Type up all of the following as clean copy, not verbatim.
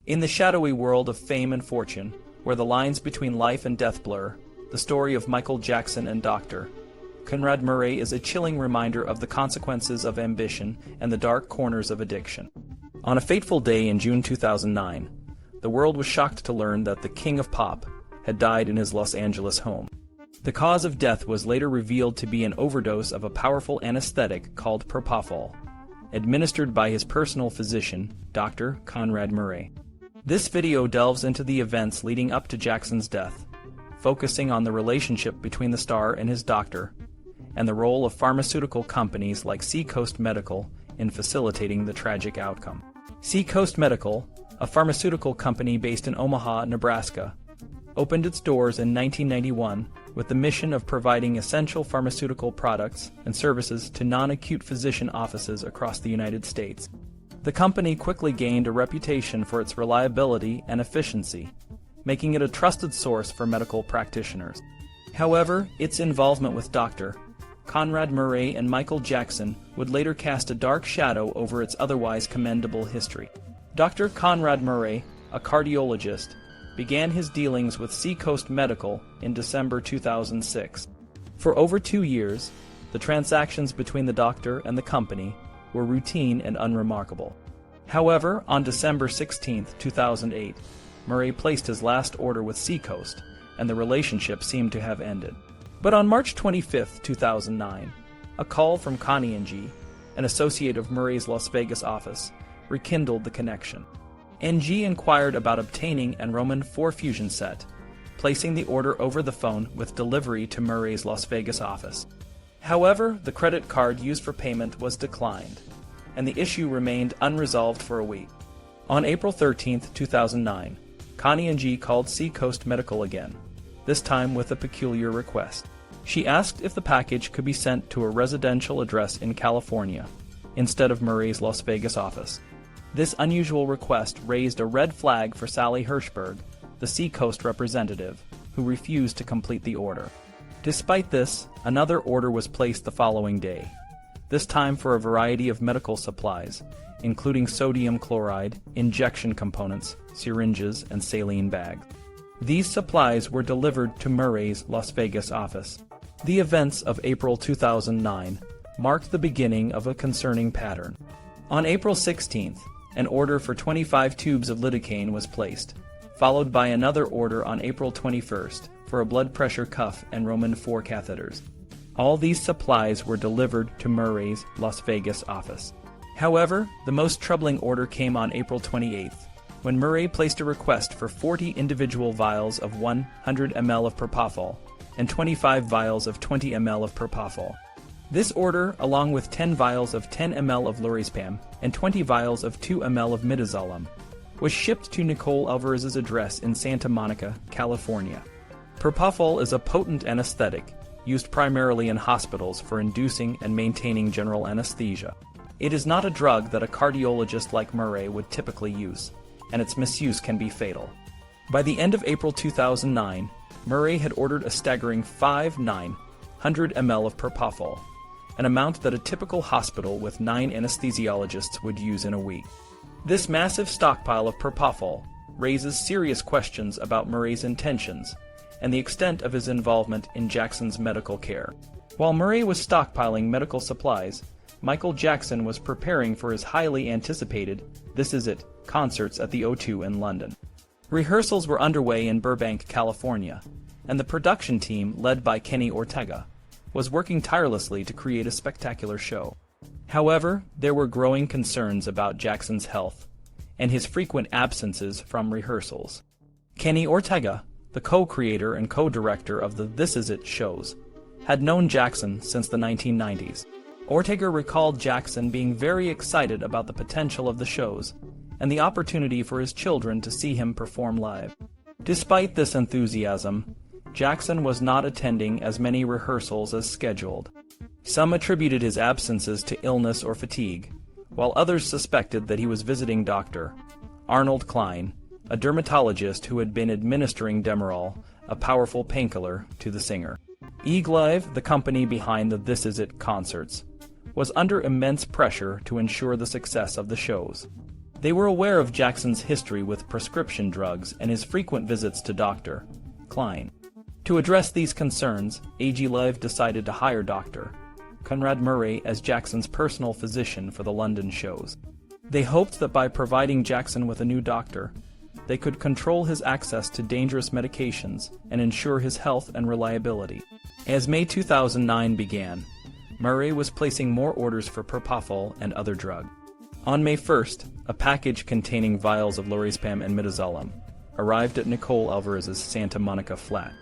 In the shadowy world of fame and fortune, where the lines between life and death blur, the story of Michael Jackson and Dr. Conrad Murray is a chilling reminder of the consequences of ambition and the dark corners of addiction. On a fateful day in June 2009, the world was shocked to learn that the King of Pop had died in his Los Angeles home. The cause of death was later revealed to be an overdose of a powerful anesthetic called Propofol, administered by his personal physician, Dr. Conrad Murray. This video delves into the events leading up to Jackson's death, focusing on the relationship between the star and his doctor, and the role of pharmaceutical companies like SeaCoast Medical in facilitating the tragic outcome. SeaCoast Medical, a pharmaceutical company based in Omaha, Nebraska, opened its doors in 1991 with the mission of providing essential pharmaceutical products and services to non-acute physician offices across the United States. The company quickly gained a reputation for its reliability and efficiency, making it a trusted source for medical practitioners. However, its involvement with Dr. Conrad Murray and Michael Jackson would later cast a dark shadow over its otherwise commendable history. Dr. Conrad Murray, a cardiologist, began his dealings with SeaCoast Medical in December 2006. For over 2 years, the transactions between the doctor and the company were routine and unremarkable. However, on December 16, 2008, Murray placed his last order with SeaCoast, and the relationship seemed to have ended. But on March 25, 2009, a call from Connie NG, an associate of Murray's Las Vegas office, rekindled the connection. NG inquired about obtaining an Roman 4 fusion set, placing the order over the phone with delivery to Murray's Las Vegas office. However, the credit card used for payment was declined, and the issue remained unresolved for a week. On April 13, 2009, Connie NG called SeaCoast Medical again, this time with a peculiar request. She asked if the package could be sent to a residential address in California, instead of Murray's Las Vegas office. This unusual request raised a red flag for Sally Hirschberg, the SeaCoast representative, who refused to complete the order. Despite this, another order was placed the following day, this time for a variety of medical supplies, including sodium chloride, injection components, syringes, and saline bags. These supplies were delivered to Murray's Las Vegas office. The events of April 2009 marked the beginning of a concerning pattern. On April 16th, an order for 25 tubes of lidocaine was placed, followed by another order on April 21st for a blood pressure cuff and Roman 4 catheters. All these supplies were delivered to Murray's Las Vegas office. However, the most troubling order came on April 28th, when Murray placed a request for 40 individual vials of 100 ml of Propofol and 25 vials of 20 ml of Propofol. This order, along with 10 vials of 10 ml of Lorazepam and 20 vials of 2 ml of midazolam, was shipped to Nicole Alvarez's address in Santa Monica, California. Propofol is a potent anesthetic used primarily in hospitals for inducing and maintaining general anesthesia. It is not a drug that a cardiologist like Murray would typically use, and its misuse can be fatal. By the end of April 2009, Murray had ordered a staggering 900 ml of Propofol, an amount that a typical hospital with 9 anesthesiologists would use in a week. This massive stockpile of Propofol raises serious questions about Murray's intentions and the extent of his involvement in Jackson's medical care. While Murray was stockpiling medical supplies, Michael Jackson was preparing for his highly anticipated This Is It concerts at the O2 in London. Rehearsals were underway in Burbank, California, and the production team, led by Kenny Ortega, was working tirelessly to create a spectacular show. However, there were growing concerns about Jackson's health and his frequent absences from rehearsals. Kenny Ortega, the co-creator and co-director of the This Is It shows, had known Jackson since the 1990s. Ortega recalled Jackson being very excited about the potential of the shows and the opportunity for his children to see him perform live. Despite this enthusiasm, Jackson was not attending as many rehearsals as scheduled. Some attributed his absences to illness or fatigue, while others suspected that he was visiting Dr. Arnold Klein, a dermatologist who had been administering Demerol, a powerful painkiller, to the singer. Live, the company behind the This Is It concerts, was under immense pressure to ensure the success of the shows. They were aware of Jackson's history with prescription drugs and his frequent visits to Dr. Klein. To address these concerns, AG Live decided to hire Dr. Conrad Murray as Jackson's personal physician for the London shows. They hoped that by providing Jackson with a new doctor, they could control his access to dangerous medications and ensure his health and reliability. As May 2009 began, Murray was placing more orders for Propofol and other drugs. On May 1st, a package containing vials of lorazepam and midazolam arrived at Nicole Alvarez's Santa Monica flat.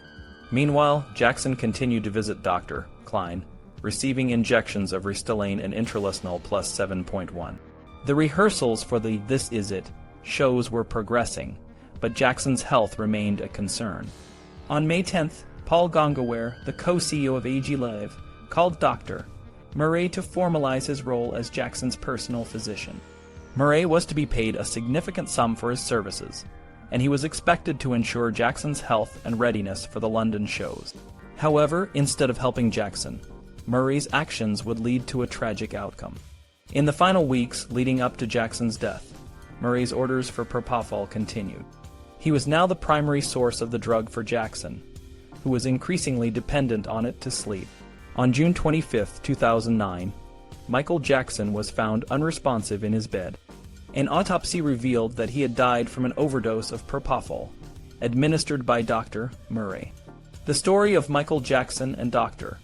Meanwhile, Jackson continued to visit Dr. Klein, receiving injections of Restylane and Intralesinol plus 7.1. The rehearsals for the This Is It shows were progressing, but Jackson's health remained a concern. On May 10th, Paul Gongaware, the co-CEO of AG Live, called Dr. Murray to formalize his role as Jackson's personal physician. Murray was to be paid a significant sum for his services, and he was expected to ensure Jackson's health and readiness for the London shows. However, instead of helping Jackson, Murray's actions would lead to a tragic outcome. In the final weeks leading up to Jackson's death, Murray's orders for Propofol continued. He was now the primary source of the drug for Jackson, who was increasingly dependent on it to sleep. On June 25, 2009, Michael Jackson was found unresponsive in his bed. An autopsy revealed that he had died from an overdose of Propofol, administered by Dr. Murray. The story of Michael Jackson and Dr.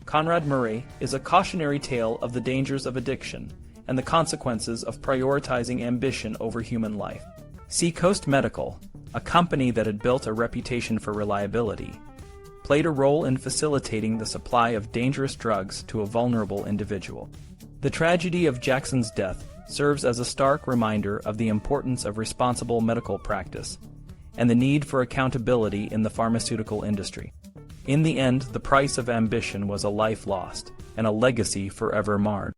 Conrad Murray is a cautionary tale of the dangers of addiction and the consequences of prioritizing ambition over human life. SeaCoast Medical, a company that had built a reputation for reliability, played a role in facilitating the supply of dangerous drugs to a vulnerable individual. The tragedy of Jackson's death serves as a stark reminder of the importance of responsible medical practice and the need for accountability in the pharmaceutical industry. In the end, the price of ambition was a life lost and a legacy forever marred.